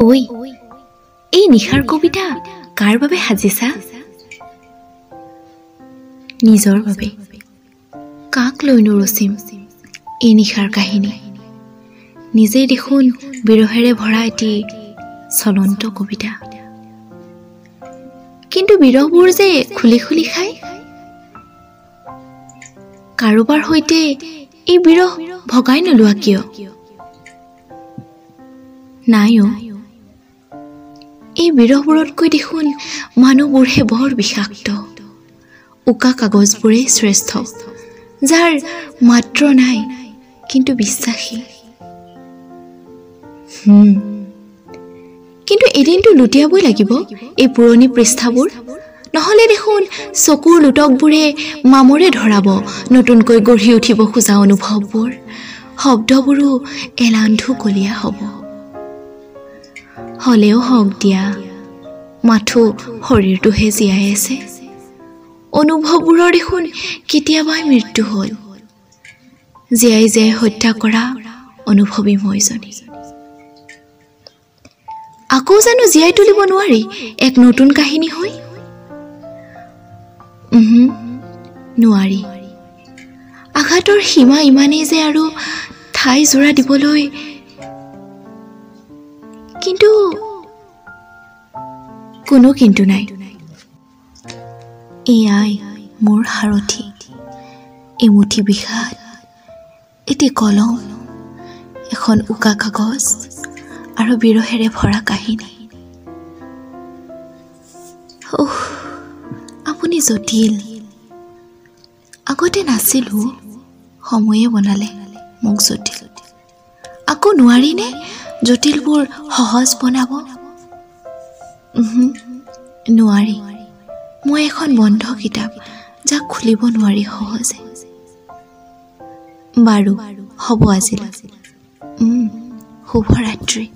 ঐ এই নিশাৰ কবিতা কাৰ বাবে সাজিছা? নিজৰ বাবে। কাক লৈনো ৰচিম এই নিশাৰ কাহিনী? নিজেই দেখোন বিৰহেৰে ভৰা এটি চলন্ত কবিতা। কিন্তু বিৰহবোৰ যে খুলি খুলি খায়। কাৰোবাৰ সৈতে এই বিৰহ ভগাই নোলোৱা কিয়? নাই অ, এই বিৰহবোৰতকৈ দেখোন মানুহবোৰহে বৰ বিষাক্ত। উকা কাগজবোৰেই শ্ৰেষ্ঠ, যাৰ মাত্ৰ নাই কিন্তু বিশ্বাসী। কিন্তু এদিনটো লুটিয়াবই লাগিব এই পুৰণি পৃষ্ঠাবোৰ, নহ'লে দেখোন চকুৰ লোটকবোৰে মামৰে ধৰাব নতুনকৈ গঢ়ি উঠিব খোজা অনুভৱবোৰ। শব্দবোৰো এলান্ধু কলীয়া হ'ব। হ'লেও হওক দিয়া, মাথো শৰীৰটোহে জীয়াই আছে। অনুভৱবোৰৰ দেখোন কেতিয়াবাই মৃত্যু হ'ল। জীয়াই জীয়াই হত্যা কৰা অনুভৱী মইজনী। আকৌ জানো জীয়াই তুলিব নোৱাৰি এক নতুন কাহিনী হৈ? নোৱাৰি। আঘাতৰ সীমা ইমানেই যে আৰু ঠাই জোৰা দিবলৈ। কিন্তু কোনো কিন্তু নাই। এয়াই মোৰ সাৰথি, এমুঠি বিষাদ, এটি কলম, এখন উকা কাগজ আৰু বিৰহেৰে ভৰা কাহিনী। আপুনি জটিল। আগতে নাছিলো, সময়ে বনালে মোক জটিল। আকৌ নোৱাৰিনে জটিলবোৰ সহজ বনাব? নোৱাৰি। মই এখন বন্ধ কিতাপ, যাক খুলিব নোৱাৰি সহজে। বাৰু হ'ব আজিলৈ। শুভৰাত্ৰি।